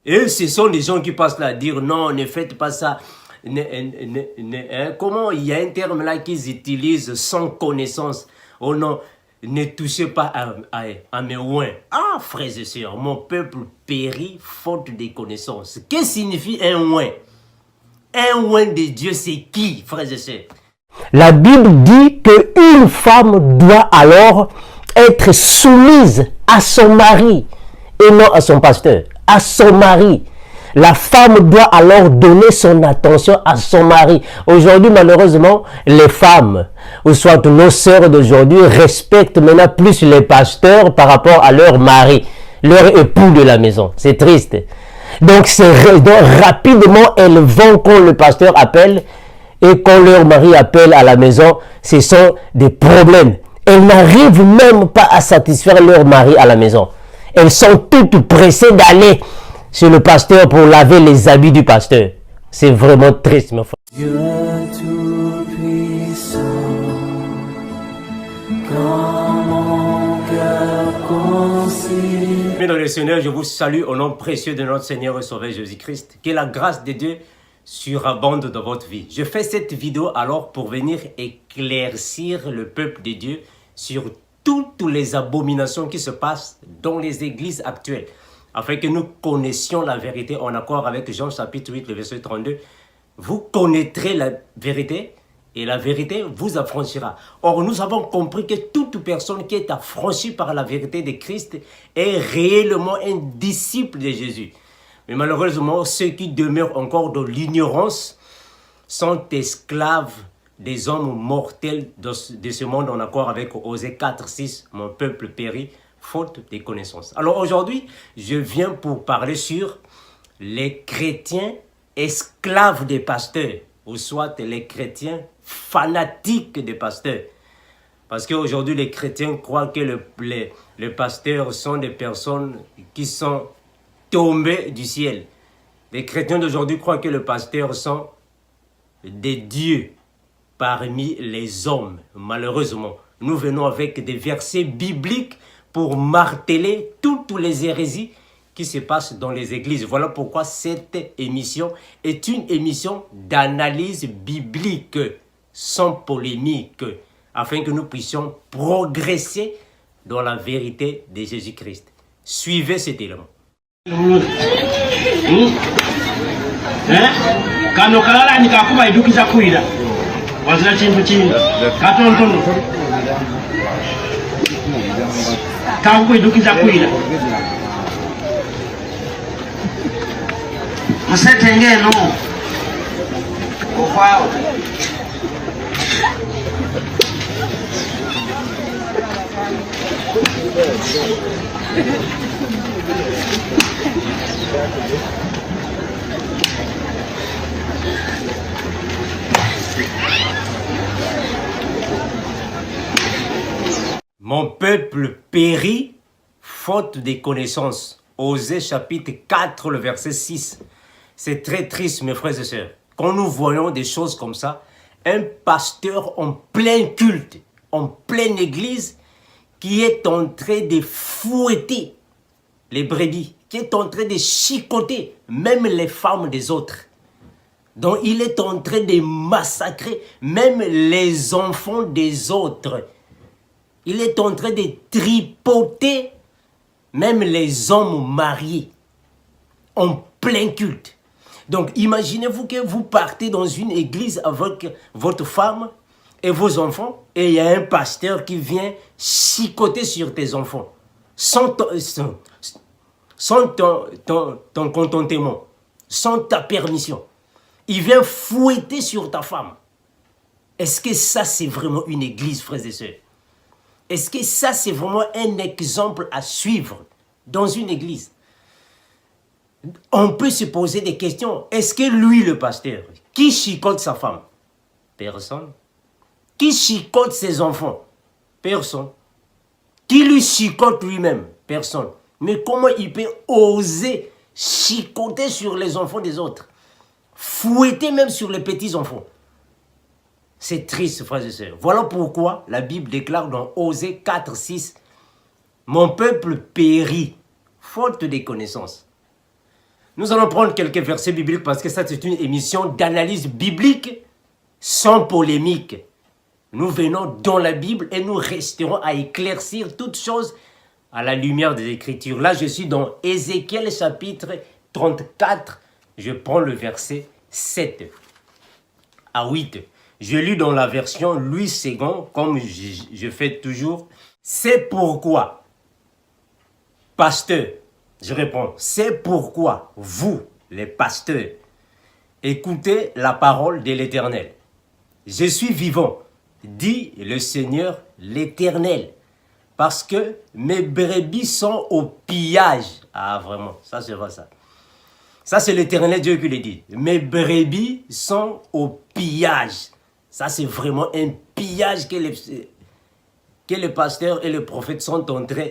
Et ce sont des gens qui passent là à dire non, ne faites pas ça. Comment il y a un terme là qu'ils utilisent sans connaissance. Oh non, ne touchez pas à mes oins. Ah, frères et sœurs, mon peuple périt faute de connaissances. Qu'est-ce que signifie un oin? Un oin de Dieu, c'est qui, frères et sœurs? La Bible dit qu'une femme doit alors être soumise à son mari et non à son pasteur, à son mari. La femme doit alors donner son attention à son mari. Aujourd'hui, malheureusement, les femmes, ou soit nos sœurs d'aujourd'hui, respectent maintenant plus les pasteurs par rapport à leur mari, leur époux de la maison. C'est triste. Donc, rapidement, elles vont quand le pasteur appelle et quand leur mari appelle à la maison, ce sont des problèmes. Elles n'arrivent même pas à satisfaire leur mari à la maison. Elles sont toutes pressées d'aller chez le pasteur pour laver les habits du pasteur. C'est vraiment triste, mon frère. Dans le Seigneur, je vous salue au nom précieux de notre Seigneur et Sauveur Jésus-Christ. Que la grâce de Dieu surabonde dans votre vie. Je fais cette vidéo alors pour venir éclaircir le peuple de Dieu sur toutes les abominations qui se passent dans les églises actuelles, afin que nous connaissions la vérité en accord avec Jean chapitre 8, le verset 32. Vous connaîtrez la vérité et la vérité vous affranchira. Or, nous avons compris que toute personne qui est affranchie par la vérité de Christ est réellement un disciple de Jésus. Mais malheureusement, ceux qui demeurent encore dans l'ignorance sont esclaves des hommes mortels de ce monde en accord avec Osée 4, 6, mon peuple périt, faute de connaissances. Alors aujourd'hui, je viens pour parler sur les chrétiens esclaves des pasteurs, ou soit les chrétiens fanatiques des pasteurs. Parce qu'aujourd'hui, les chrétiens croient que les pasteurs sont des personnes qui sont tombées du ciel. Les chrétiens d'aujourd'hui croient que les pasteurs sont des dieux parmi les hommes. Malheureusement, nous venons avec des versets bibliques pour marteler toutes les hérésies qui se passent dans les églises. Voilà pourquoi cette émission est une émission d'analyse biblique, sans polémique, afin que nous puissions progresser dans la vérité de Jésus-Christ. Suivez cet élément. Mon peuple périt faute de connaissances. Osée chapitre 4, le verset 6. C'est très triste, mes frères et sœurs. Quand nous voyons des choses comme ça, un pasteur en plein culte, en pleine église, qui est en train de fouetter les brebis, qui est en train de chicoter même les femmes des autres, dont il est en train de massacrer même les enfants des autres. Il est en train de tripoter même les hommes mariés en plein culte. Donc imaginez-vous que vous partez dans une église avec votre femme et vos enfants et il y a un pasteur qui vient chicoter sur tes enfants sans ton contentement, sans ta permission. Il vient fouetter sur ta femme. Est-ce que ça c'est vraiment une église, frères et sœurs? Est-ce que ça c'est vraiment un exemple à suivre dans une église? On peut se poser des questions. Est-ce que lui, le pasteur, qui chicote sa femme? Personne. Qui chicote ses enfants? Personne. Qui lui chicote lui-même? Personne. Mais comment il peut oser chicoter sur les enfants des autres? Fouetter même sur les petits-enfants? C'est triste, frères et sœurs. Voilà pourquoi la Bible déclare dans Osée 4, 6, « Mon peuple périt, faute de connaissances. » Nous allons prendre quelques versets bibliques parce que ça c'est une émission d'analyse biblique sans polémique. Nous venons dans la Bible et nous resterons à éclaircir toutes choses à la lumière des Écritures. Là, je suis dans Ézéchiel chapitre 34. Je prends le verset 7 à 8. Je lis dans la version Louis II, comme je fais toujours. C'est pourquoi, pasteur, je réponds, c'est pourquoi vous, les pasteurs, écoutez la parole de l'Éternel. Je suis vivant, dit le Seigneur l'Éternel, parce que mes brebis sont au pillage. Ah vraiment, ça c'est vrai ça. Ça c'est l'Éternel Dieu qui le dit. Mes brebis sont au pillage. Ça c'est vraiment un pillage que les pasteurs et les prophètes sont en train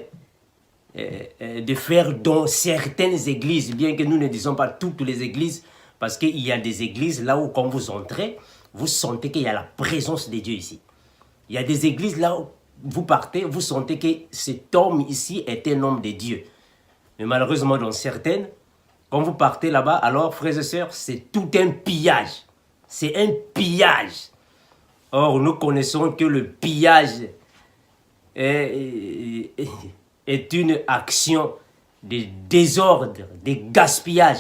de faire dans certaines églises, bien que nous ne disons pas toutes les églises, parce qu'il y a des églises là où quand vous entrez, vous sentez qu'il y a la présence de Dieu ici. Il y a des églises là où vous partez, vous sentez que cet homme ici est un homme de Dieu. Mais malheureusement, dans certaines, quand vous partez là-bas, alors frères et sœurs, c'est tout un pillage. C'est un pillage. Or, nous connaissons que le pillage est une action de désordre, de gaspillage.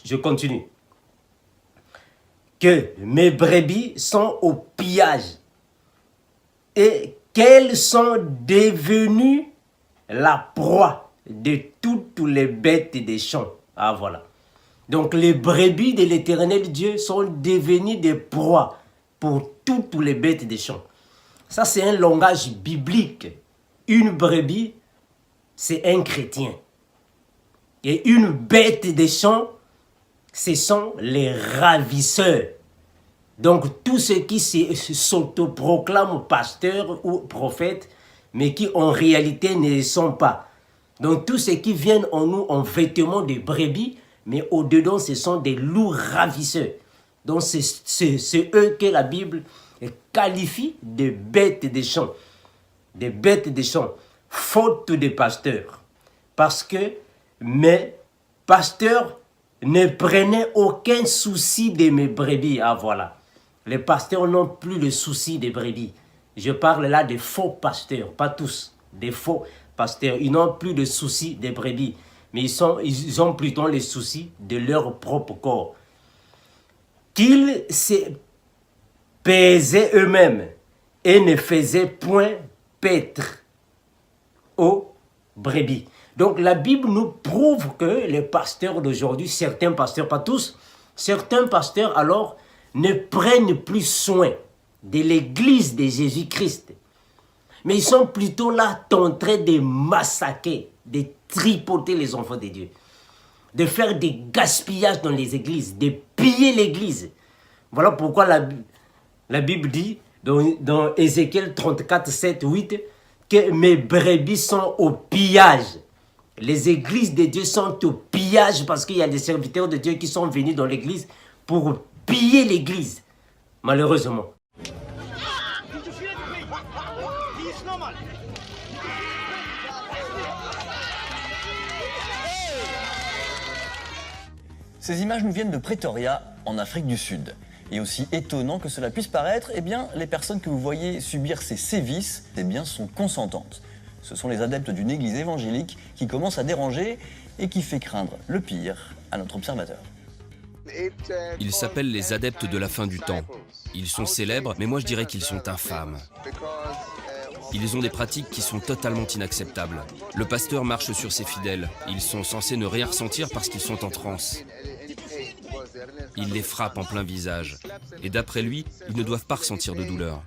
Je continue. Que mes brebis sont au pillage et qu'elles sont devenues la proie de toutes les bêtes des champs. Ah voilà. Donc les brebis de l'Éternel Dieu sont devenues des proies pour toutes les bêtes des champs. Ça c'est un langage biblique. Une brebis, c'est un chrétien. Et une bête des champs, ce sont les ravisseurs. Donc, tous ceux qui s'autoproclament pasteurs ou prophètes, mais qui en réalité ne le sont pas. Donc, tous ceux qui viennent en nous en vêtements de brebis, mais au-dedans, ce sont des loups ravisseurs. Donc, c'est eux que la Bible qualifie de bêtes des champs. Des bêtes des champs, faute de pasteurs. Parce que mes pasteurs ne prenaient aucun souci de mes brebis. Ah voilà. Les pasteurs n'ont plus le souci des brebis. Je parle là des faux pasteurs, pas tous, des faux pasteurs. Ils n'ont plus de souci des brebis, mais ils ont plutôt les soucis de leur propre corps. Qu'ils se pesaient eux-mêmes et ne faisaient point paître aux brebis. Donc la Bible nous prouve que les pasteurs d'aujourd'hui, certains pasteurs, pas tous, certains pasteurs alors ne prennent plus soin de l'église de Jésus-Christ. Mais ils sont plutôt là en train de massacrer, de tripoter les enfants de Dieu, de faire des gaspillages dans les églises, de piller l'église. Voilà pourquoi la Bible dit dans Ézéchiel 34, 7, 8 que mes brebis sont au pillage. Les églises de Dieu sont au pillage parce qu'il y a des serviteurs de Dieu qui sont venus dans l'église pour piller l'église, malheureusement. Ces images nous viennent de Pretoria, en Afrique du Sud. Et aussi étonnant que cela puisse paraître, eh bien, les personnes que vous voyez subir ces sévices, eh bien, sont consentantes. Ce sont les adeptes d'une église évangélique qui commencent à déranger et qui fait craindre le pire à notre observateur. Ils s'appellent les adeptes de la fin du temps. Ils sont célèbres, mais moi je dirais qu'ils sont infâmes. Ils ont des pratiques qui sont totalement inacceptables. Le pasteur marche sur ses fidèles. Ils sont censés ne rien ressentir parce qu'ils sont en transe. Il les frappe en plein visage. Et d'après lui, ils ne doivent pas ressentir de douleur.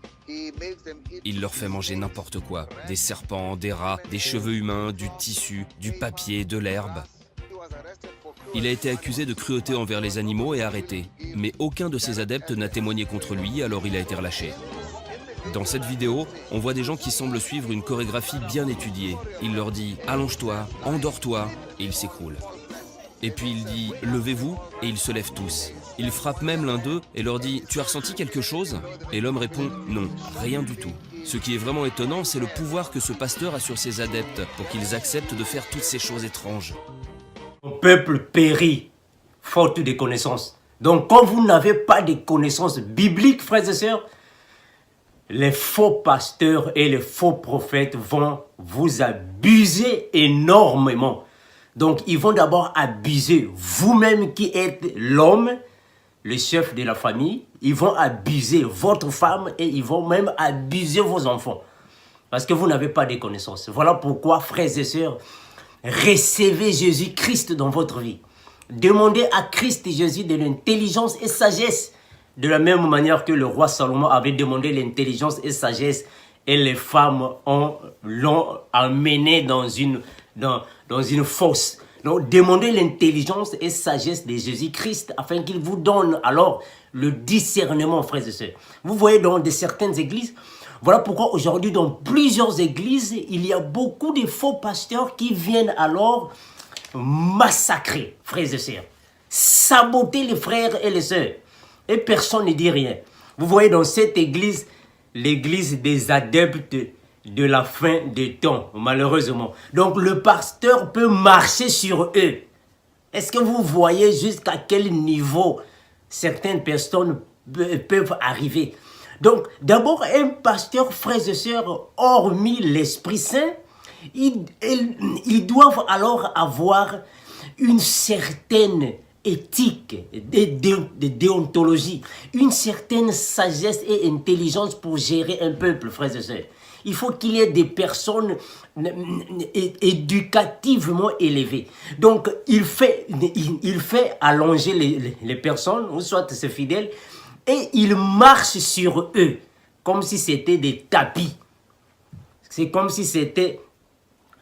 Il leur fait manger n'importe quoi. Des serpents, des rats, des cheveux humains, du tissu, du papier, de l'herbe. Il a été accusé de cruauté envers les animaux et arrêté. Mais aucun de ses adeptes n'a témoigné contre lui, alors il a été relâché. Dans cette vidéo, on voit des gens qui semblent suivre une chorégraphie bien étudiée. Il leur dit « allonge-toi, endors-toi » et ils s'écroulent. Et puis il dit « levez-vous » et ils se lèvent tous. Il frappe même l'un d'eux et leur dit « tu as ressenti quelque chose ?» Et l'homme répond « non, rien du tout ». Ce qui est vraiment étonnant, c'est le pouvoir que ce pasteur a sur ses adeptes pour qu'ils acceptent de faire toutes ces choses étranges. Mon peuple périt, faute de connaissances. Donc, quand vous n'avez pas de connaissances bibliques, frères et sœurs, les faux pasteurs et les faux prophètes vont vous abuser énormément. Donc, ils vont d'abord abuser vous-même qui êtes l'homme, le chef de la famille. Ils vont abuser votre femme et ils vont même abuser vos enfants. Parce que vous n'avez pas de connaissances. Voilà pourquoi, frères et sœurs, recevez Jésus-Christ dans votre vie. Demandez à Christ Jésus de l'intelligence et sagesse. De la même manière que le roi Salomon avait demandé l'intelligence et sagesse. Et les femmes l'ont amené dans une fosse. Donc, demandez l'intelligence et sagesse de Jésus-Christ afin qu'il vous donne alors le discernement, frères et sœurs. Vous voyez dans certaines églises, voilà pourquoi aujourd'hui dans plusieurs églises, il y a beaucoup de faux pasteurs qui viennent alors massacrer, frères et sœurs, saboter les frères et les sœurs. Et personne ne dit rien. Vous voyez dans cette église, l'église des adeptes de la fin des temps, malheureusement. Donc le pasteur peut marcher sur eux. Est-ce que vous voyez jusqu'à quel niveau certaines personnes peuvent arriver? Donc d'abord, un pasteur, frères et sœurs, hormis l'Esprit Saint, ils doivent alors avoir une certaine éthique, de déontologie, une certaine sagesse et intelligence pour gérer un peuple, frères et sœurs. Il faut qu'il y ait des personnes éducativement élevées. Donc, il fait allonger les personnes, ou soit ses fidèles, et il marche sur eux, comme si c'était des tapis. C'est comme si c'était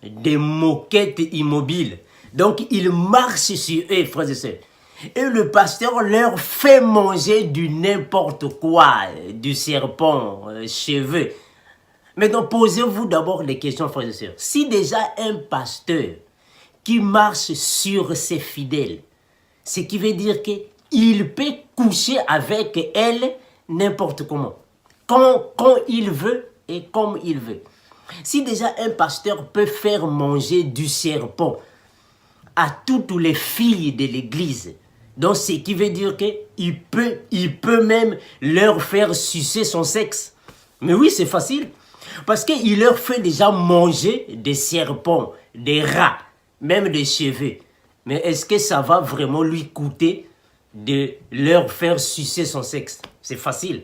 des moquettes immobiles. Donc, il marche sur eux, frères et sœurs. Et le pasteur leur fait manger du n'importe quoi, du serpent, cheveux. Maintenant, posez-vous d'abord les questions, frères et sœurs. Si déjà un pasteur qui marche sur ses fidèles, ce qui veut dire qu'il peut coucher avec elle n'importe comment, quand il veut et comme il veut. Si déjà un pasteur peut faire manger du serpent à toutes les filles de l'église, donc ce qui veut dire qu'il peut même leur faire sucer son sexe. Mais oui, c'est facile. Parce qu'il leur fait déjà manger des serpents, des rats, même des cheveux. Mais est-ce que ça va vraiment lui coûter de leur faire sucer son sexe? C'est facile.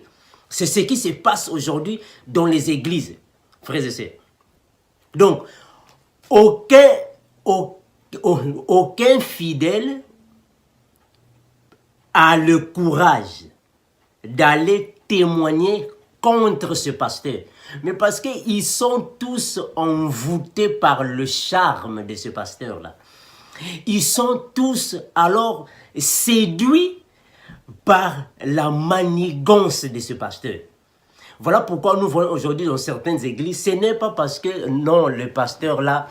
C'est ce qui se passe aujourd'hui dans les églises, frères et sœurs. Donc, aucun fidèle a le courage d'aller témoigner contre ce pasteur. Mais parce qu'ils sont tous envoûtés par le charme de ce pasteur-là. Ils sont tous alors séduits par la manigance de ce pasteur. Voilà pourquoi nous voyons aujourd'hui dans certaines églises, ce n'est pas parce que, non, le pasteur-là,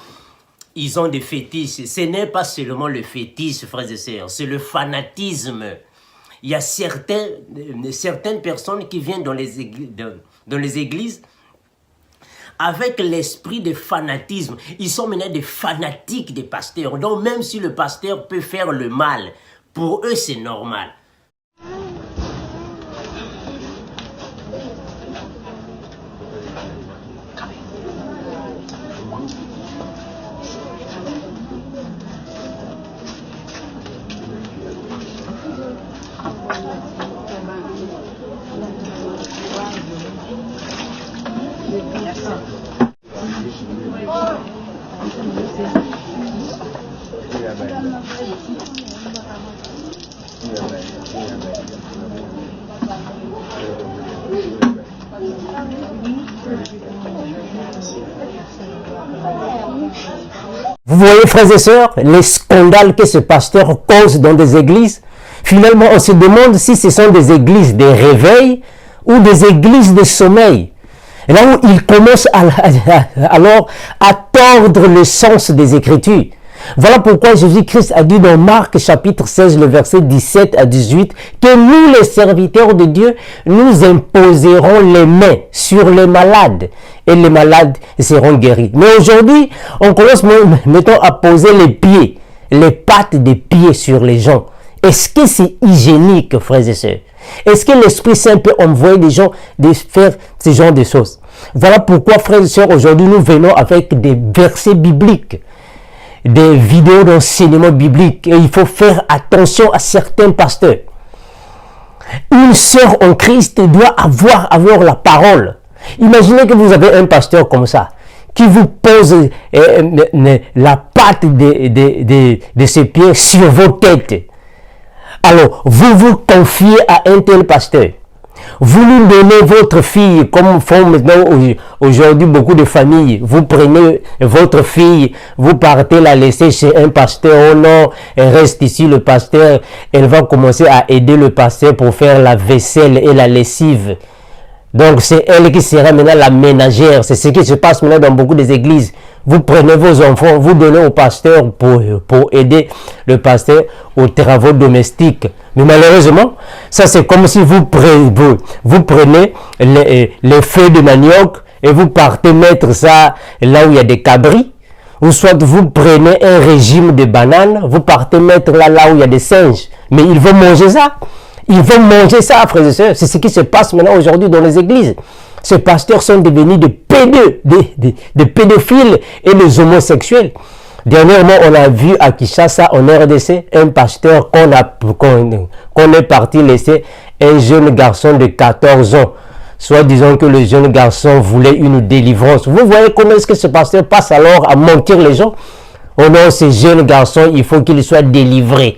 ils ont des fétiches. Ce n'est pas seulement le fétiche, frères et sœurs, c'est le fanatisme. Il y a certaines personnes qui viennent dans les églises avec l'esprit de fanatisme. Ils sont maintenant des fanatiques des pasteurs. Donc même si le pasteur peut faire le mal, pour eux c'est normal. Vous voyez, frères et sœurs, les scandales que ce pasteur cause dans des églises. Finalement, on se demande si ce sont des églises de réveil ou des églises de sommeil. Et là où il commence alors à tordre le sens des Écritures. Voilà pourquoi Jésus-Christ a dit dans Marc chapitre 16, le verset 17 à 18, que nous les serviteurs de Dieu, nous imposerons les mains sur les malades et les malades seront guéris. Mais aujourd'hui, on commence, mettons, à poser les pieds les pattes des pieds sur les gens. Est-ce que c'est hygiénique, frères et sœurs? Est-ce que l'Esprit Saint peut envoyer des gens de faire ce genre de choses? Voilà pourquoi, frères et sœurs, aujourd'hui, nous venons avec des versets bibliques, des vidéos d'enseignement biblique. Et il faut faire attention à certains pasteurs. Une sœur en Christ doit avoir la parole. Imaginez que vous avez un pasteur comme ça, qui vous pose la patte de ses pieds sur vos têtes. Alors, vous vous confiez à un tel pasteur. Vous lui donnez votre fille, comme font maintenant aujourd'hui beaucoup de familles. Vous prenez votre fille, vous partez la laisser chez un pasteur. Oh non, elle reste ici, le pasteur. Elle va commencer à aider le pasteur pour faire la vaisselle et la lessive. Donc, c'est elle qui sera maintenant la ménagère. C'est ce qui se passe maintenant dans beaucoup des églises. Vous prenez vos enfants, vous donnez au pasteur pour aider le pasteur aux travaux domestiques. Mais malheureusement, ça c'est comme si vous prenez les feuilles de manioc et vous partez mettre ça là où il y a des cabris. Ou soit vous prenez un régime de bananes, vous partez mettre là où il y a des singes. Mais ils vont manger ça. Ils vont manger ça, frères et sœurs. C'est ce qui se passe maintenant aujourd'hui dans les églises. Ces pasteurs sont devenus des pédophiles et des homosexuels. Dernièrement, on a vu à Kinshasa, en RDC, un pasteur qu'on est parti laisser un jeune garçon de 14 ans. Soit disons que le jeune garçon voulait une délivrance. Vous voyez comment est-ce que ce pasteur passe alors à mentir les gens? Oh non, ce jeune garçon, il faut qu'il soit délivré.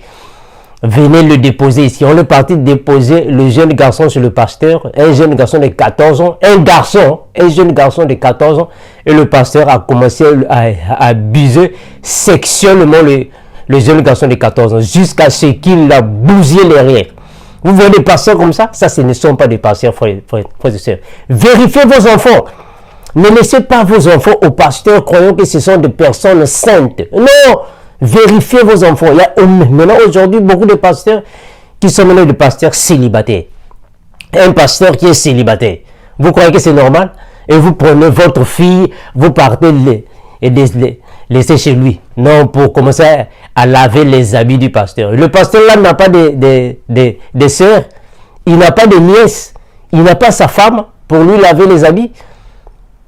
Venez le déposer ici. On est parti déposer le jeune garçon chez le pasteur, un jeune garçon de 14 ans, un jeune garçon de 14 ans, et le pasteur a commencé à abuser sexuellement le jeune garçon de 14 ans, jusqu'à ce qu'il a bousillé les rires. Vous voyez des pasteurs comme ça? Ça, ce ne sont pas des pasteurs, frères et sœurs. Vérifiez vos enfants. Ne laissez pas vos enfants aux pasteurs croyant que ce sont des personnes saintes. Non! Vérifiez vos enfants. Il y a maintenant aujourd'hui beaucoup de pasteurs qui sont maintenant des pasteurs célibataires. Un pasteur qui est célibataire, vous croyez que c'est normal? Et vous prenez votre fille, vous partez et laissez chez lui. Non, pour commencer à laver les habits du pasteur. Le pasteur là n'a pas de sœurs, il n'a pas de nièces, il n'a pas sa femme pour lui laver les habits.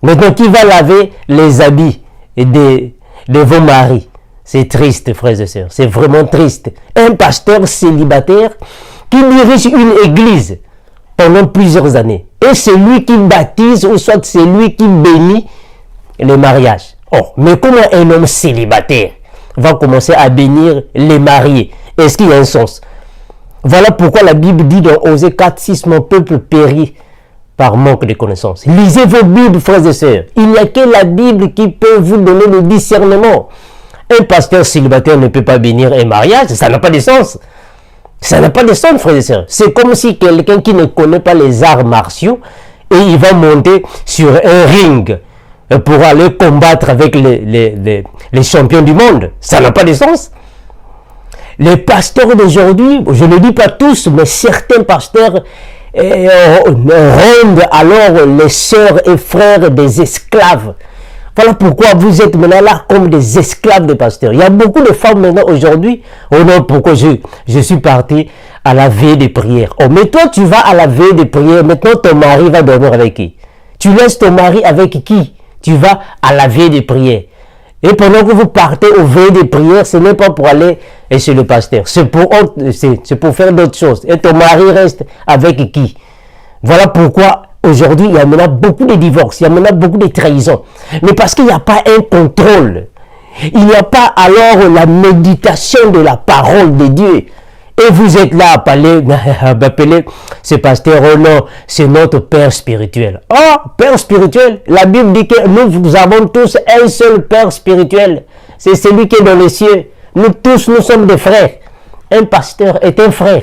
Maintenant, qui va laver les habits de vos maris? C'est triste, frères et sœurs. C'est vraiment triste. Un pasteur célibataire qui dirige une église pendant plusieurs années. Et c'est lui qui baptise ou soit c'est lui qui bénit les mariages. Oh, mais comment un homme célibataire va commencer à bénir les mariés? Est-ce qu'il y a un sens? Voilà pourquoi la Bible dit dans Osée 4:6, mon peuple périt par manque de connaissances. Lisez vos Bibles, frères et sœurs. Il n'y a que la Bible qui peut vous donner le discernement. Un pasteur célibataire ne peut pas bénir un mariage, ça n'a pas de sens. Ça n'a pas de sens, frères et sœurs. C'est comme si quelqu'un qui ne connaît pas les arts martiaux et il va monter sur un ring pour aller combattre avec les champions du monde. Ça n'a pas de sens. Les pasteurs d'aujourd'hui, je ne dis pas tous, mais certains pasteurs rendent alors les sœurs et frères des esclaves. Voilà pourquoi vous êtes maintenant là comme des esclaves de pasteurs. Il y a beaucoup de femmes maintenant aujourd'hui. Oh non, pourquoi je suis parti à la veille des prières. Oh, mais toi tu vas à la veille des prières. Maintenant ton mari va dormir avec qui? Tu laisses ton mari avec qui? Tu vas à la veille des prières. Et pendant que vous partez au veille des prières, ce n'est pas pour aller chez le pasteur. C'est pour faire d'autres choses. Et ton mari reste avec qui? Voilà pourquoi aujourd'hui, il y a maintenant beaucoup de divorces, il y a maintenant beaucoup de trahisons. Mais parce qu'il n'y a pas un contrôle. Il n'y a pas alors la méditation de la parole de Dieu. Et vous êtes là à appeler ce pasteur, oh non, c'est notre Père spirituel. Oh, Père spirituel, la Bible dit que nous avons tous un seul Père spirituel. C'est celui qui est dans les cieux. Nous tous, nous sommes des frères. Un pasteur est un frère.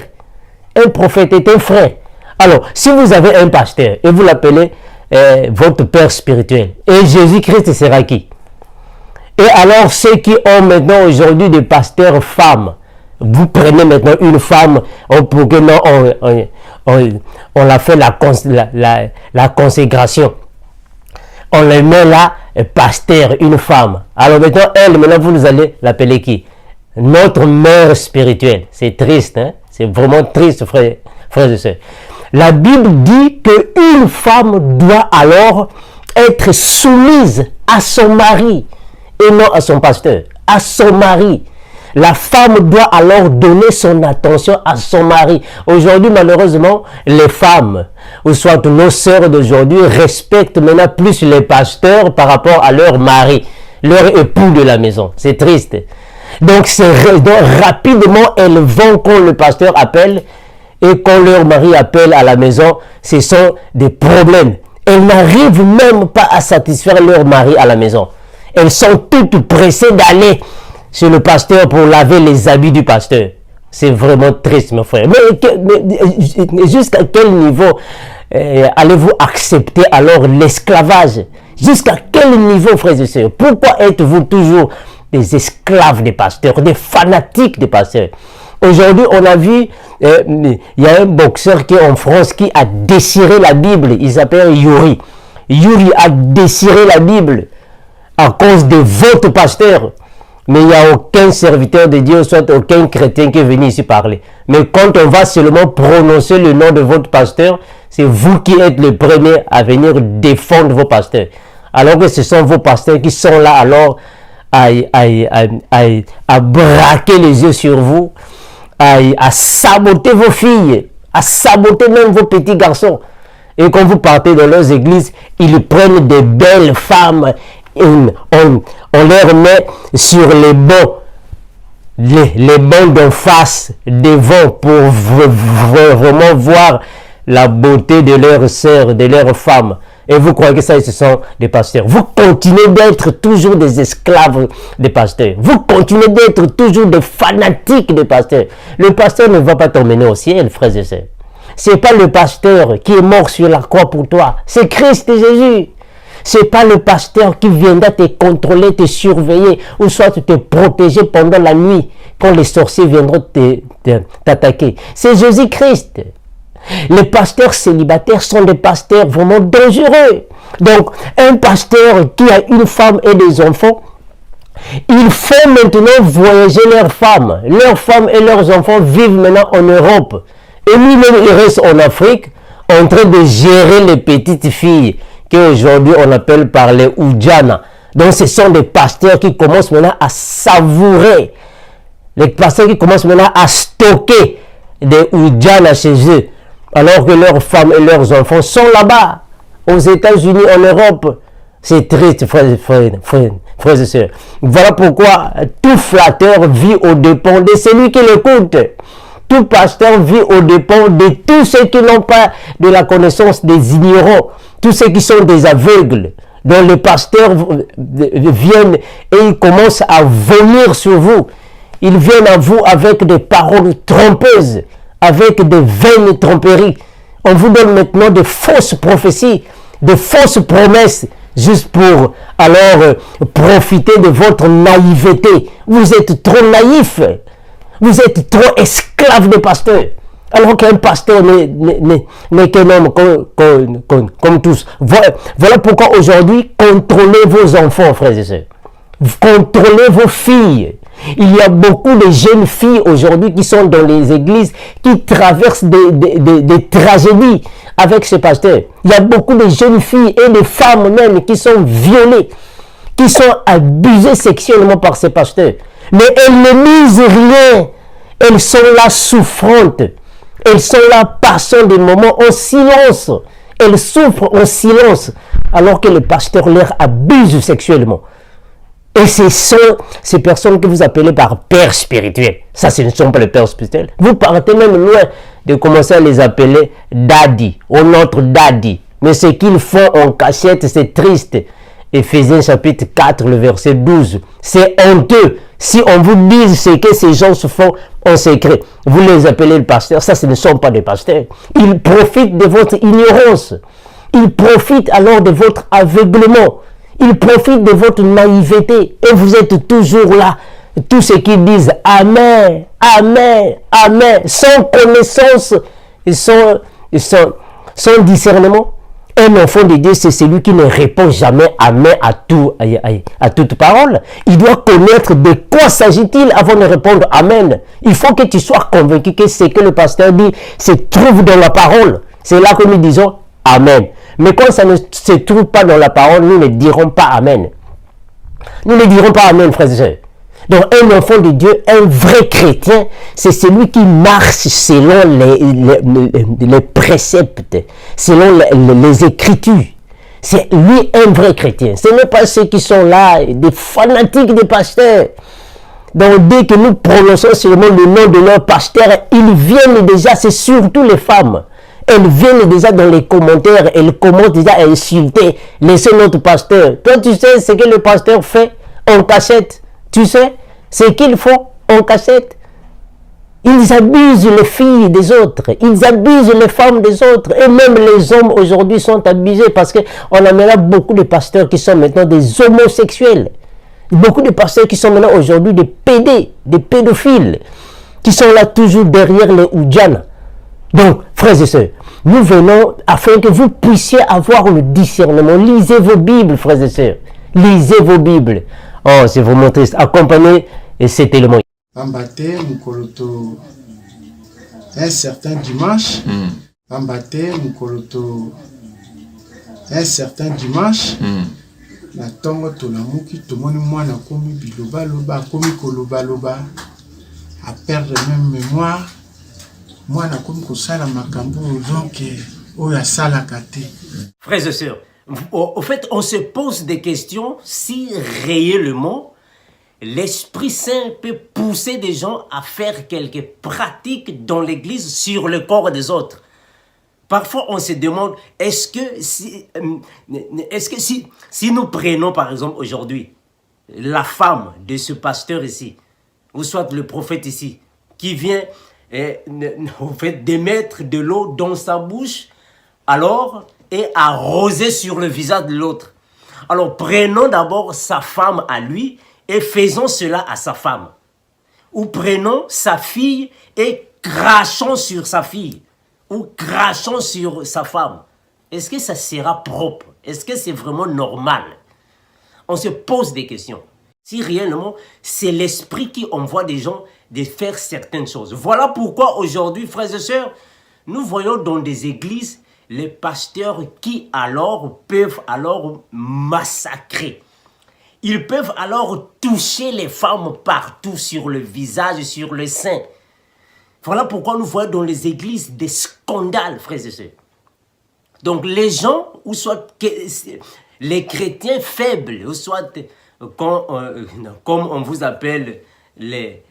Un prophète est un frère. Alors, si vous avez un pasteur et vous l'appelez votre Père spirituel, et Jésus-Christ sera qui? Et alors, ceux qui ont maintenant aujourd'hui des pasteurs femmes, vous prenez maintenant une femme, pour que non, on l'a fait la consécration. On le met là, pasteur, une femme. Alors maintenant, elle, maintenant, vous allez l'appeler qui? notre mère spirituelle. C'est triste, hein? C'est vraiment triste, frères et sœurs. La Bible dit qu'une femme doit alors être soumise à son mari et non à son pasteur, à son mari. La femme doit alors donner son attention à son mari. Aujourd'hui, malheureusement, les femmes, ou soit nos sœurs d'aujourd'hui, respectent maintenant plus les pasteurs par rapport à leur mari, leur époux de la maison. C'est triste. Donc, rapidement, elles vont quand le pasteur appelle et quand leur mari appelle à la maison, ce sont des problèmes. Elles n'arrivent même pas à satisfaire leur mari à la maison. Elles sont toutes pressées d'aller chez le pasteur pour laver les habits du pasteur. C'est vraiment triste, mes frères. Mais jusqu'à quel niveau allez-vous accepter alors l'esclavage? Jusqu'à quel niveau, frères et sœurs? Pourquoi êtes-vous toujours des esclaves des pasteurs, des fanatiques des pasteurs? Aujourd'hui, on a vu, il y a un boxeur qui est en France qui a déchiré la Bible. Il s'appelle Yuri. Yuri a déchiré la Bible à cause de votre pasteur. Mais il n'y a aucun serviteur de Dieu, soit aucun chrétien qui est venu ici parler. Mais quand on va seulement prononcer le nom de votre pasteur, c'est vous qui êtes le premier à venir défendre vos pasteurs. Alors que ce sont vos pasteurs qui sont là alors à braquer les yeux sur vous, à saboter vos filles, à saboter même vos petits garçons. Et quand vous partez dans leurs églises, ils prennent des belles femmes. On leur met sur les bancs, les bancs d'en face, devant, pour vraiment voir la beauté de leurs sœurs, de leurs femmes. Et vous croyez que ça, ce sont des pasteurs. Vous continuez d'être toujours des esclaves des pasteurs. Vous continuez d'être toujours des fanatiques des pasteurs. Le pasteur ne va pas t'emmener au ciel, frères et sœurs. Ce n'est pas le pasteur qui est mort sur la croix pour toi. C'est Christ Jésus. Ce n'est pas le pasteur qui viendra te contrôler, te surveiller, ou soit te protéger pendant la nuit, quand les sorciers viendront t'attaquer. C'est Jésus-Christ. Les pasteurs célibataires sont des pasteurs vraiment dangereux. Donc, un pasteur qui a une femme et des enfants, il faut maintenant voyager leurs femmes. Leurs femmes et leurs enfants vivent maintenant en Europe. Et lui-même, il reste en Afrique, en train de gérer les petites filles qu'aujourd'hui on appelle par les Oudjana. Donc ce sont des pasteurs qui commencent maintenant à savourer. Les pasteurs qui commencent maintenant à stocker des Oudjana chez eux. Alors que leurs femmes et leurs enfants sont là-bas, aux États-Unis, en Europe. C'est triste, frères et sœurs. Voilà pourquoi tout flatteur vit aux dépens de celui qui l'écoute. Tout pasteur vit aux dépens de tous ceux qui n'ont pas de la connaissance, des ignorants, tous ceux qui sont des aveugles, dont les pasteurs viennent et ils commencent à vomir sur vous. Ils viennent à vous avec des paroles trompeuses, avec des vaines tromperies. On vous donne maintenant de fausses prophéties, de fausses promesses, juste pour alors profiter de votre naïveté. Vous êtes trop naïfs. Vous êtes trop esclaves des pasteurs. Alors qu'un pasteur n'est qu'un homme comme tous. Voilà pourquoi aujourd'hui, contrôlez vos enfants, frères et sœurs. Contrôlez vos filles. Il y a beaucoup de jeunes filles aujourd'hui qui sont dans les églises, qui traversent des tragédies avec ces pasteurs. Il y a beaucoup de jeunes filles et de femmes même qui sont violées, qui sont abusées sexuellement par ces pasteurs. Mais elles ne disent rien. Elles sont là souffrantes. Elles sont là passant des moments en silence. Elles souffrent en silence alors que le pasteur leur abuse sexuellement. Et ce sont ces personnes que vous appelez par pères spirituels. Ça, ce ne sont pas les pères spirituels. Vous partez même loin de commencer à les appeler daddy ou notre daddy. Mais ce qu'ils font en cachette, c'est triste. Éphésiens chapitre 4, le verset 12. C'est honteux. Si on vous dit ce que ces gens se font en secret, vous les appelez le pasteur. Ça, ce ne sont pas des pasteurs. Ils profitent de votre ignorance. Ils profitent alors de votre aveuglement. Ils profitent de votre naïveté. Et vous êtes toujours là. Tous ceux qui disent Amen, Amen, Amen, sans connaissance et sans discernement. Un enfant de Dieu, c'est celui qui ne répond jamais amen à toute parole. Il doit connaître de quoi s'agit-il avant de répondre amen. Il faut que tu sois convaincu que ce que le pasteur dit se trouve dans la parole. C'est là que nous disons amen. Mais quand ça ne se trouve pas dans la parole, nous ne dirons pas amen. Nous ne dirons pas amen, frères et sœurs. Donc un enfant de Dieu, un vrai chrétien, c'est celui qui marche selon les préceptes, selon les écritures. C'est lui un vrai chrétien. Ce n'est pas ceux qui sont là, des fanatiques des pasteurs. Donc dès que nous prononçons seulement le nom de leur pasteur, ils viennent déjà, c'est surtout les femmes. Elles viennent déjà dans les commentaires, elles commencent déjà à insulter, laisser notre pasteur. Toi tu sais ce que le pasteur fait en cachette. Tu sais, ce qu'ils font en cachette. Ils abusent les filles des autres. Ils abusent les femmes des autres. Et même les hommes aujourd'hui sont abusés parce qu'on amène beaucoup de pasteurs qui sont maintenant des homosexuels. Beaucoup de pasteurs qui sont maintenant aujourd'hui des pédophiles, qui sont là toujours derrière les oudjanas. Donc, frères et sœurs, nous venons afin que vous puissiez avoir le discernement. Lisez vos Bibles, frères et sœurs. Lisez vos Bibles. Oh, c'est vraiment triste. Accompagnez ces témoins. Ambaté, Mukoloto, un certain dimanche. Ambaté, Mukoloto, un certain dimanche. Na tongo to la muki to moni mwana komi biloba loba komi koloba loba à perdre même mémoire mwana komi ko sala makambo donc oya sala kate. Frères et sœurs, au fait, on se pose des questions si réellement l'Esprit Saint peut pousser des gens à faire quelques pratiques dans l'Église sur le corps des autres. Parfois, on se demande, est-ce que si nous prenons par exemple aujourd'hui la femme de ce pasteur ici, ou soit le prophète ici, qui vient au fait d'émettre de l'eau dans sa bouche, alors et arroser sur le visage de l'autre. Alors prenons d'abord sa femme à lui et faisons cela à sa femme. Ou prenons sa fille et crachons sur sa fille. Ou crachons sur sa femme. Est-ce que ça sera propre? Est-ce que c'est vraiment normal? On se pose des questions. Si réellement, c'est l'esprit qui envoie des gens de faire certaines choses. Voilà pourquoi aujourd'hui, frères et sœurs, nous voyons dans des églises les pasteurs qui alors peuvent alors massacrer. Ils peuvent alors toucher les femmes partout sur le visage, sur le sein. Voilà pourquoi nous voyons dans les églises des scandales, frères et sœurs. Donc les gens, ou soit les chrétiens faibles, ou soit comme on vous appelle les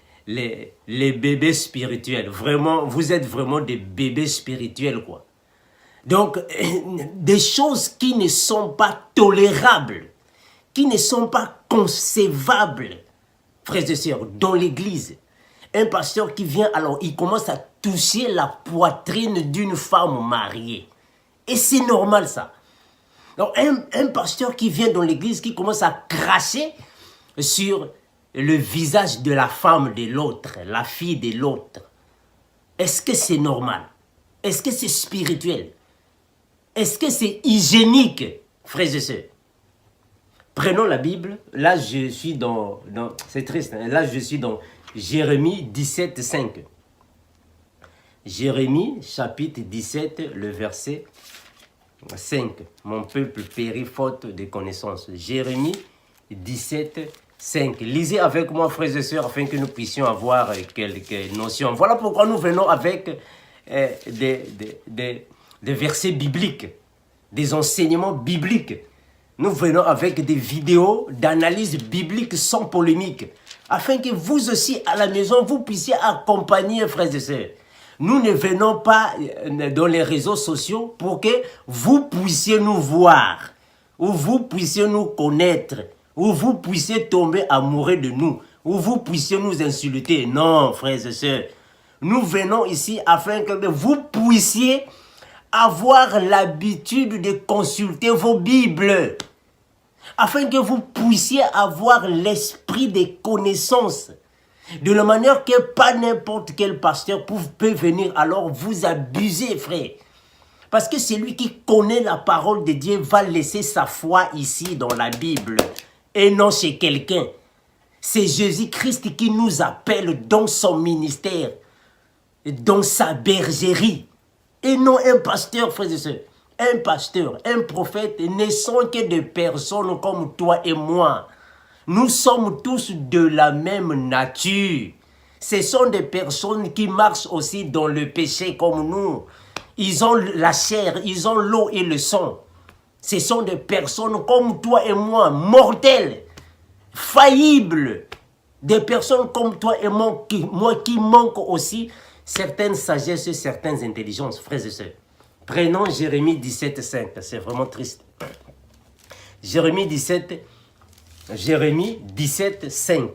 bébés spirituels. Vraiment, vous êtes vraiment des bébés spirituels, quoi. Donc, des choses qui ne sont pas tolérables, qui ne sont pas concevables, frères et sœurs, dans l'église. Un pasteur qui vient, alors il commence à toucher la poitrine d'une femme mariée. Et c'est normal ça. Donc un pasteur qui vient dans l'église, qui commence à cracher sur le visage de la femme de l'autre, la fille de l'autre. Est-ce que c'est normal? Est-ce que c'est spirituel? Est-ce que c'est hygiénique, frères et sœurs? Prenons la Bible. Là, je suis dans c'est triste. Hein? Là, je suis dans Jérémie 17, 5. Jérémie, chapitre 17, le verset 5. Mon peuple périt faute de connaissances. Jérémie 17, 5. Lisez avec moi, frères et sœurs, afin que nous puissions avoir quelques notions. Voilà pourquoi nous venons avec des versets bibliques, des enseignements bibliques. Nous venons avec des vidéos d'analyse biblique sans polémique, afin que vous aussi, à la maison, vous puissiez accompagner, frères et sœurs. Nous ne venons pas dans les réseaux sociaux pour que vous puissiez nous voir, ou vous puissiez nous connaître, ou vous puissiez tomber amoureux de nous, ou vous puissiez nous insulter. Non, frères et sœurs. Nous venons ici afin que vous puissiez avoir l'habitude de consulter vos Bibles, afin que vous puissiez avoir l'esprit des connaissances, de la manière que pas n'importe quel pasteur peut venir alors vous abuser, frère. Parce que celui qui connaît la parole de Dieu va laisser sa foi ici dans la Bible et non chez quelqu'un. C'est Jésus-Christ qui nous appelle dans son ministère, dans sa bergerie. Et non un pasteur, frères et sœurs. Un pasteur, un prophète ne sont que des personnes comme toi et moi. Nous sommes tous de la même nature. Ce sont des personnes qui marchent aussi dans le péché comme nous. Ils ont la chair, ils ont l'eau et le sang. Ce sont des personnes comme toi et moi, mortelles, faillibles. Des personnes comme toi et moi qui manquent aussi certaines sagesses et certaines intelligences, frères et sœurs. Prenons Jérémie 17,5. C'est vraiment triste. Jérémie 17,5.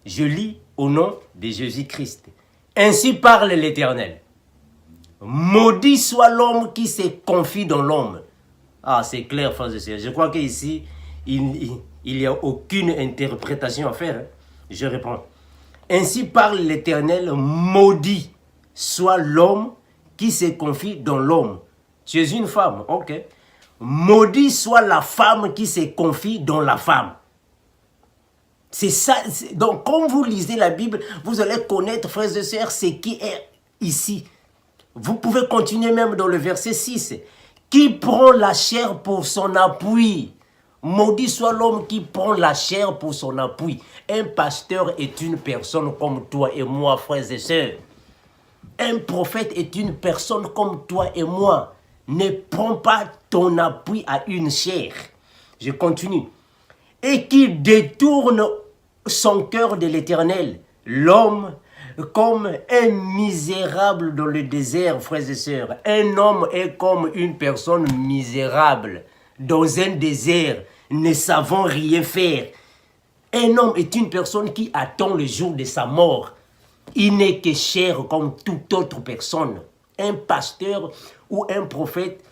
Je lis au nom de Jésus-Christ. Ainsi parle l'Éternel. Maudit soit l'homme qui se confie dans l'homme. Ah, c'est clair, frères et sœurs. Je crois qu'ici, il n'y a aucune interprétation à faire. Je reprends. Ainsi parle l'Éternel, maudit soit l'homme qui se confie dans l'homme. Tu es une femme, ok. Maudit soit la femme qui se confie dans la femme. C'est ça. Donc, quand vous lisez la Bible, vous allez connaître, frères et sœurs, ce qui est ici. Vous pouvez continuer même dans le verset 6. Qui prend la chair pour son appui? Maudit soit l'homme qui prend la chair pour son appui. Un pasteur est une personne comme toi et moi, frères et sœurs. Un prophète est une personne comme toi et moi. Ne prends pas ton appui à une chair. Je continue. Et qui détourne son cœur de l'Éternel, l'homme comme un misérable dans le désert, frères et sœurs. Un homme est comme une personne misérable dans un désert, ne savant rien faire. Un homme est une personne qui attend le jour de sa mort. Il n'est que chair comme toute autre personne. Un pasteur ou un prophète,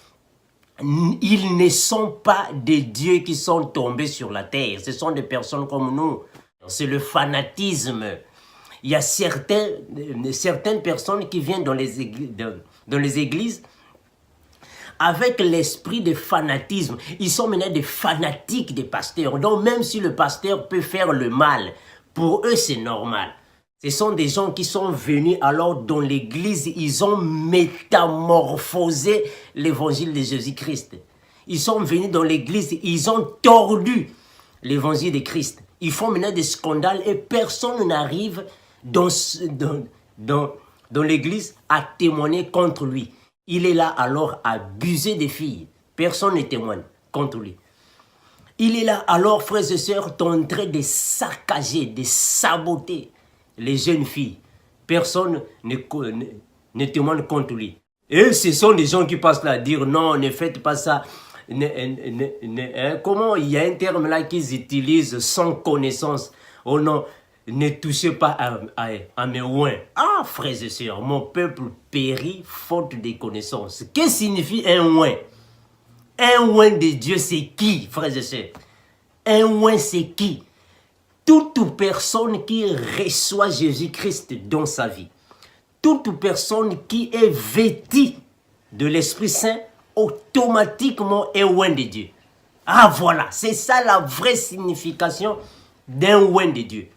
ils ne sont pas des dieux qui sont tombés sur la terre. Ce sont des personnes comme nous. C'est le fanatisme. Il y a certaines personnes qui viennent dans les églises avec l'esprit de fanatisme. Ils sont maintenant des fanatiques des pasteurs. Donc même si le pasteur peut faire le mal, pour eux c'est normal. Ce sont des gens qui sont venus alors dans l'église, ils ont métamorphosé l'évangile de Jésus-Christ. Ils sont venus dans l'église, ils ont tordu l'évangile de Christ. Ils font maintenant des scandales et personne n'arrive dans l'église à témoigner contre lui. Il est là alors à abuser des filles. Personne ne témoigne contre lui. Il est là alors, frères et sœurs, en train de saccager, de saboter les jeunes filles. Personne ne témoigne contre lui. Et ce sont des gens qui passent là à dire non, ne faites pas ça. Comment il y a un terme là qu'ils utilisent sans connaissance. Oh non, ne touchez pas à mes oins. Ah, frères et sœurs, mon peuple périt faute de connaissances. Qu'est-ce que signifie un oin? Un oin de Dieu, c'est qui, frères et sœurs? Un oin, c'est qui? Toute personne qui reçoit Jésus-Christ dans sa vie, toute personne qui est vêtue de l'Esprit Saint, automatiquement est oin de Dieu. Ah voilà, c'est ça la vraie signification d'un oin de Dieu.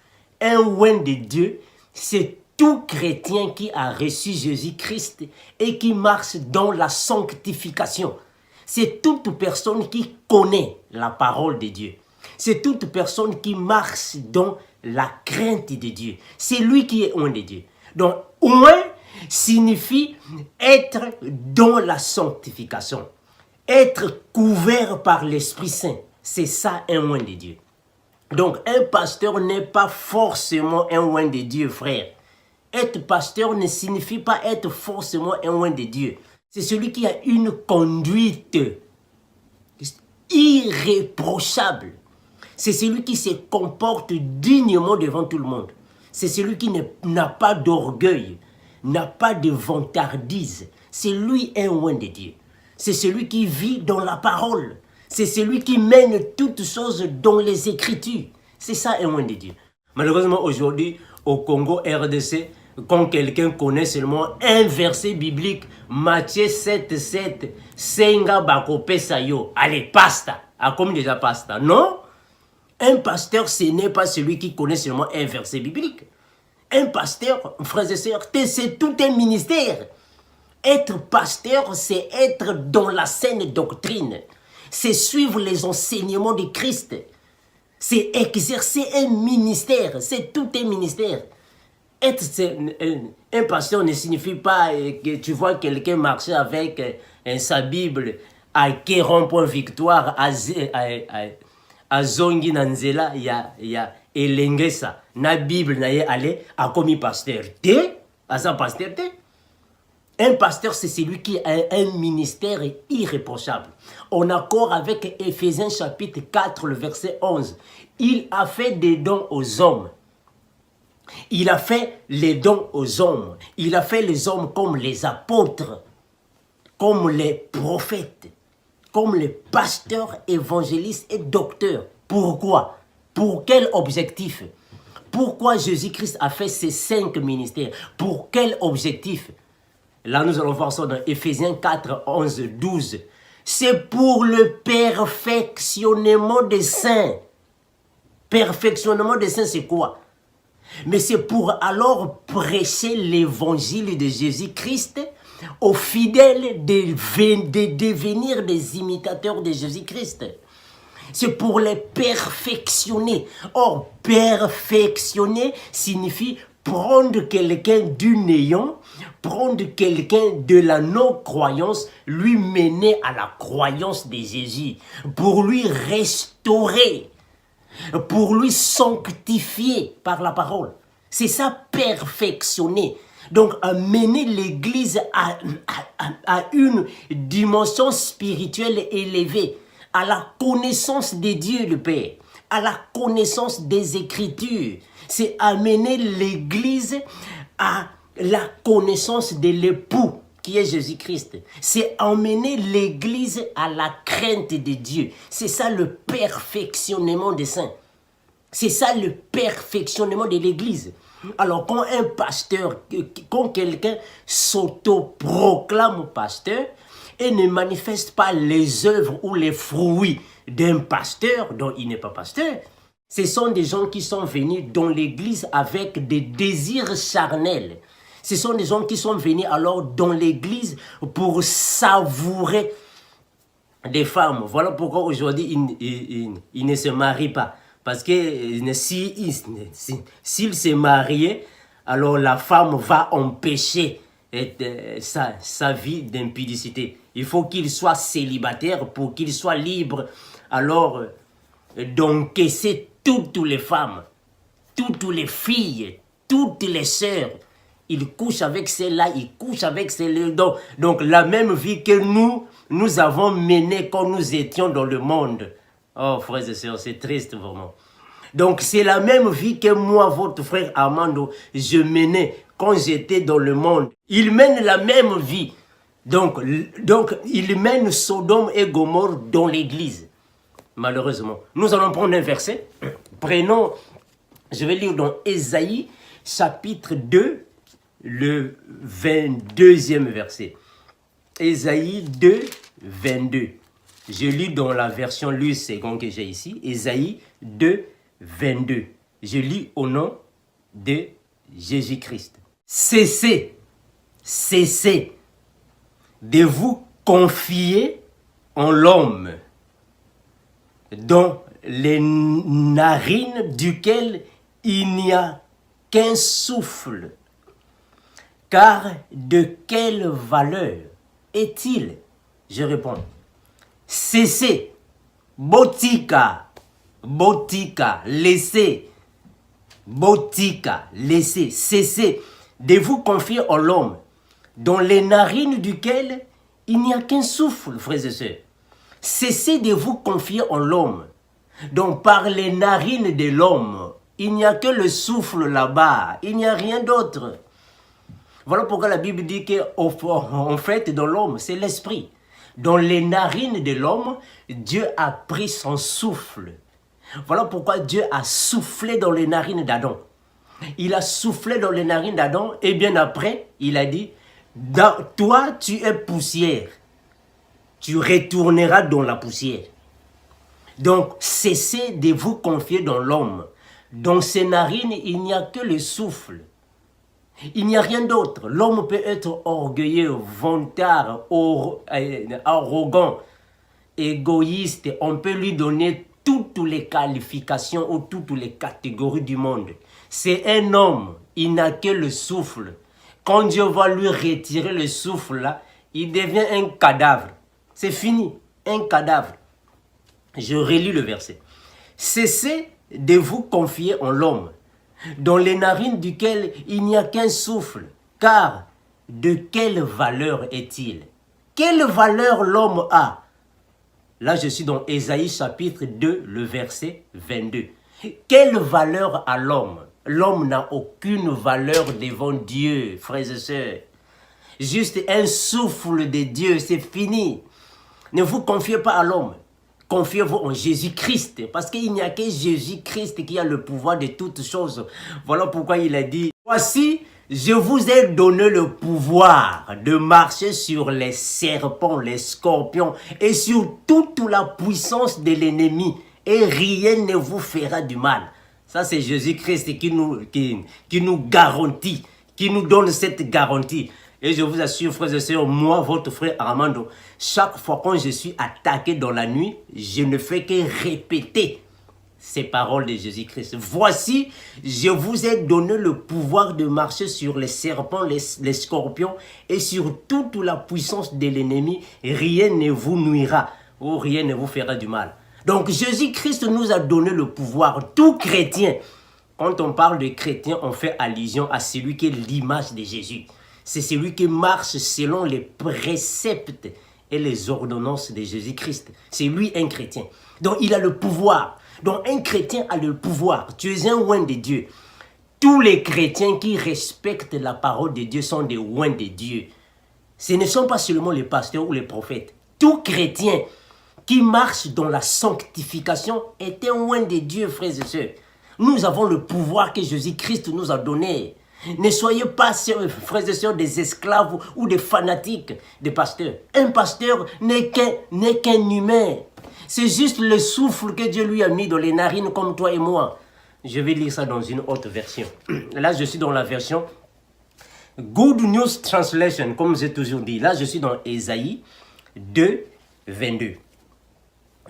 Un oin de Dieu, c'est tout chrétien qui a reçu Jésus-Christ et qui marche dans la sanctification. C'est toute personne qui connaît la parole de Dieu. C'est toute personne qui marche dans la crainte de Dieu. C'est lui qui est oint de Dieu. Donc, oint signifie être dans la sanctification. Être couvert par l'Esprit Saint. C'est ça un oint de Dieu. Donc, un pasteur n'est pas forcément un oint de Dieu, frère. Être pasteur ne signifie pas être forcément un oint de Dieu. C'est celui qui a une conduite irréprochable. C'est celui qui se comporte dignement devant tout le monde. C'est celui qui n'a pas d'orgueil, n'a pas de vantardise. C'est lui un oint de Dieu. C'est celui qui vit dans la parole. C'est celui qui mène toutes choses dans les Écritures. C'est ça un oint de Dieu. Malheureusement, aujourd'hui, au Congo, RDC, quand quelqu'un connaît seulement un verset biblique, Matthieu 7, 7, Senga bako pesa yo. Allez, pasta. Ah, comme déjà pasta. Non. Un pasteur, ce n'est pas celui qui connaît seulement un verset biblique. Un pasteur, frères et sœurs, c'est tout un ministère. Être pasteur, c'est être dans la saine doctrine. C'est suivre les enseignements de Christ. C'est exercer un ministère. C'est tout un ministère. Être un pasteur ne signifie pas que tu vois quelqu'un marcher avec sa Bible à Kéron Victoire, à Zongi Nanzela, il y a Elengesa, na Bible na ye aller à commis pasteur. À sa pasteur. Un pasteur, c'est celui qui a un ministère irréprochable. En accord avec Éphésiens chapitre 4, le verset 11. Il a fait des dons aux hommes. Il a fait les dons aux hommes. Il a fait les hommes comme les apôtres, comme les prophètes, comme les pasteurs, évangélistes et docteurs. Pourquoi? Pour quel objectif? Pourquoi Jésus-Christ a fait ces 5 ministères? Pour quel objectif? Là, nous allons voir ça dans Éphésiens 4, 11, 12. C'est pour le perfectionnement des saints. Perfectionnement des saints, c'est quoi? Mais c'est pour alors prêcher l'évangile de Jésus-Christ aux fidèles de devenir des imitateurs de Jésus-Christ. C'est pour les perfectionner. Or, perfectionner signifie prendre quelqu'un du néant, prendre quelqu'un de la non-croyance, lui mener à la croyance de Jésus, pour lui restaurer, pour lui sanctifier par la parole. C'est ça, perfectionner. Donc, amener l'Église à une dimension spirituelle élevée, à la connaissance de Dieu le Père, à la connaissance des Écritures. C'est amener l'Église à la connaissance de l'époux qui est Jésus-Christ. C'est emmener l'Église à la crainte de Dieu. C'est ça le perfectionnement des saints. C'est ça le perfectionnement de l'Église. Alors quand un pasteur, quand quelqu'un s'autoproclame pasteur et ne manifeste pas les œuvres ou les fruits d'un pasteur dont il n'est pas pasteur, ce sont des gens qui sont venus dans l'église avec des désirs charnels. Ce sont des gens qui sont venus alors dans l'église pour savourer des femmes. Voilà pourquoi aujourd'hui ils ne se marient pas. Parce que s'il s'est marié, alors la femme va empêcher sa vie d'impudicité. Il faut qu'il soit célibataire pour qu'il soit libre. Alors, d'encaisser toutes les femmes, toutes les filles, toutes les sœurs. Il couche avec celle-là, il couche avec celle-là. Donc, la même vie que nous avons menée quand nous étions dans le monde. Oh, frères et sœurs, c'est triste vraiment. Donc, c'est la même vie que moi, votre frère Armando, je menais quand j'étais dans le monde. Il mène la même vie. Donc il mène Sodome et Gomorrhe dans l'église. Malheureusement. Nous allons prendre un verset. Prenons, je vais lire dans Ésaïe, chapitre 2, le 22e verset. Ésaïe 2, 22. Je lis dans la version Lus Second que j'ai ici. Ésaïe 2, 22. Je lis au nom de Jésus-Christ. Cessez de vous confier en l'homme, dont les narines duquel il n'y a qu'un souffle. Car de quelle valeur est-il? Je réponds. Cessez, botika, laissez, cessez de vous confier en l'homme, dont les narines duquel il n'y a qu'un souffle, frères et sœurs. Cessez de vous confier en l'homme. Donc par les narines de l'homme, il n'y a que le souffle là-bas, il n'y a rien d'autre. Voilà pourquoi la Bible dit qu'en fait, dans l'homme, c'est l'esprit. Dans les narines de l'homme, Dieu a pris son souffle. Voilà pourquoi Dieu a soufflé dans les narines d'Adam. Il a soufflé dans les narines d'Adam et bien après, il a dit, toi, tu es poussière. Tu retourneras dans la poussière. Donc, cessez de vous confier dans l'homme. Dans ses narines, il n'y a que le souffle. Il n'y a rien d'autre. L'homme peut être orgueilleux, vantard, arrogant, égoïste. On peut lui donner toutes les qualifications ou toutes les catégories du monde. C'est un homme, il n'a que le souffle. Quand Dieu va lui retirer le souffle, là, il devient un cadavre. C'est fini, un cadavre. Je relis le verset. Cessez de vous confier en l'homme, dans les narines duquel il n'y a qu'un souffle, car de quelle valeur est-il? Quelle valeur l'homme a? Là, je suis dans Ésaïe chapitre 2, le verset 22. Quelle valeur a l'homme? L'homme n'a aucune valeur devant Dieu, frères et sœurs. Juste un souffle de Dieu, c'est fini. Ne vous confiez pas à l'homme. Confiez-vous en Jésus-Christ, parce qu'il n'y a que Jésus-Christ qui a le pouvoir de toutes choses. Voilà pourquoi il a dit, voici, je vous ai donné le pouvoir de marcher sur les serpents, les scorpions et sur toute la puissance de l'ennemi, et rien ne vous fera du mal. Ça, c'est Jésus-Christ qui nous garantit, qui nous donne cette garantie. Et je vous assure, frères et sœurs, moi, votre frère Armando, chaque fois quand je suis attaqué dans la nuit, je ne fais que répéter ces paroles de Jésus-Christ. Voici, je vous ai donné le pouvoir de marcher sur les serpents, les scorpions et sur toute la puissance de l'ennemi. Rien ne vous nuira ou rien ne vous fera du mal. Donc Jésus-Christ nous a donné le pouvoir. Tout chrétien, quand on parle de chrétien, on fait allusion à celui qui est l'image de Jésus. C'est celui qui marche selon les préceptes et les ordonnances de Jésus-Christ. C'est lui un chrétien. Donc il a le pouvoir. Donc un chrétien a le pouvoir. Tu es un oint de Dieu. Tous les chrétiens qui respectent la parole de Dieu sont des oints de Dieu. Ce ne sont pas seulement les pasteurs ou les prophètes. Tout chrétien qui marche dans la sanctification est un oint de Dieu, frères et sœurs. Nous avons le pouvoir que Jésus-Christ nous a donné. Ne soyez pas, frères et sœurs, des esclaves ou des fanatiques des pasteurs. Un pasteur n'est qu'un humain. C'est juste le souffle que Dieu lui a mis dans les narines comme toi et moi. Je vais lire ça dans une autre version. Là, je suis dans la version Good News Translation, comme j'ai toujours dit. Là, je suis dans Ésaïe 2, 22.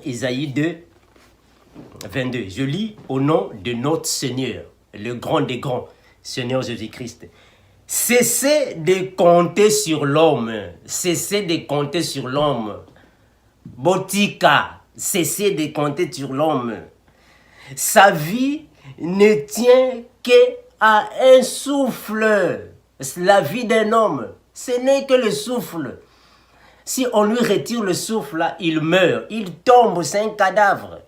Ésaïe 2, 22. Je lis au nom de notre Seigneur, le grand des grands, Seigneur Jésus-Christ. Cessez de compter sur l'homme. Cessez de compter sur l'homme. Botika, cessez de compter sur l'homme. Sa vie ne tient qu'à un souffle. La vie d'un homme, ce n'est que le souffle. Si on lui retire le souffle, là, il meurt, il tombe, c'est un cadavre.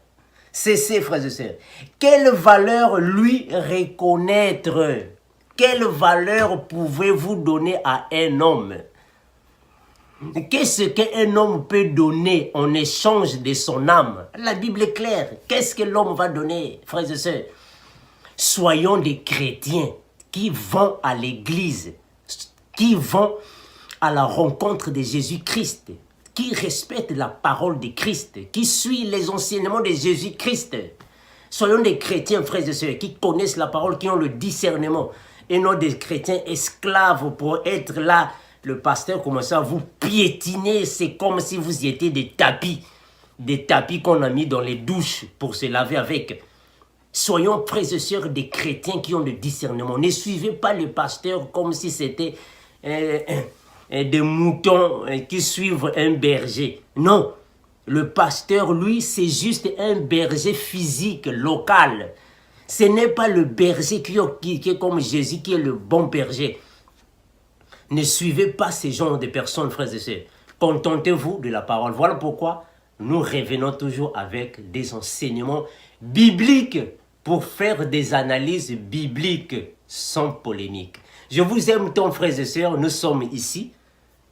Cessez, frères et sœurs. Quelle valeur lui reconnaître? Quelle valeur pouvez-vous donner à un homme? Qu'est-ce qu'un homme peut donner en échange de son âme? La Bible est claire. Qu'est-ce que l'homme va donner, frères et sœurs? Soyons des chrétiens qui vont à l'église, qui vont à la rencontre de Jésus-Christ, qui respectent la parole de Christ, qui suivent les enseignements de Jésus-Christ. Soyons des chrétiens, frères et sœurs, qui connaissent la parole, qui ont le discernement, et non des chrétiens esclaves pour être là. Le pasteur commence à vous piétiner, c'est comme si vous étiez des tapis qu'on a mis dans les douches pour se laver avec. Soyons, frères et sœurs, des chrétiens qui ont le discernement. Ne suivez pas le pasteur comme si c'était des moutons qui suivent un berger. Non, le pasteur, lui, c'est juste un berger physique, local. Ce n'est pas le berger qui est comme Jésus, qui est le bon berger. Ne suivez pas ces genres de personnes, frères et sœurs. Contentez-vous de la parole. Voilà pourquoi nous revenons toujours avec des enseignements bibliques pour faire des analyses bibliques sans polémique. Je vous aime tant, frères et sœurs. Nous sommes ici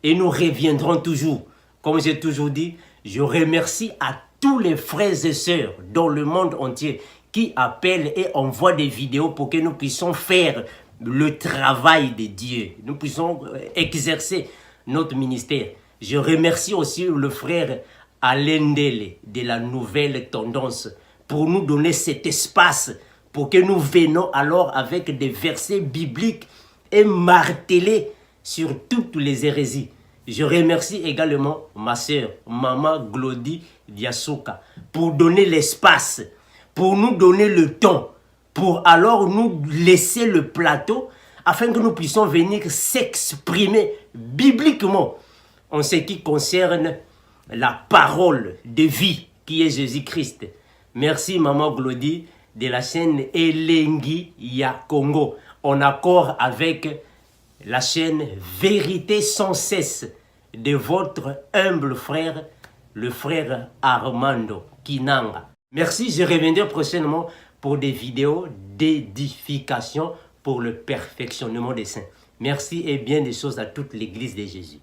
et nous reviendrons toujours. Comme j'ai toujours dit, je remercie à tous les frères et sœurs dans le monde entier qui appellent et envoient des vidéos pour que nous puissions faire le travail de Dieu. Nous puissions exercer notre ministère. Je remercie aussi le frère Alain Dele de la Nouvelle Tendance pour nous donner cet espace pour que nous venions alors avec des versets bibliques et marteler sur toutes les hérésies. Je remercie également ma sœur, Maman Glody Diasuka, pour donner l'espace, pour nous donner le temps, pour alors nous laisser le plateau afin que nous puissions venir s'exprimer bibliquement en ce qui concerne la parole de vie qui est Jésus-Christ. Merci Maman Glody de la chaîne Elengi Ya Congo, en accord avec la chaîne Vérité sans cesse de votre humble frère, le frère Armando Kinanga. Merci, je reviendrai prochainement pour des vidéos d'édification pour le perfectionnement des saints. Merci et bien des choses à toute l'Église de Jésus.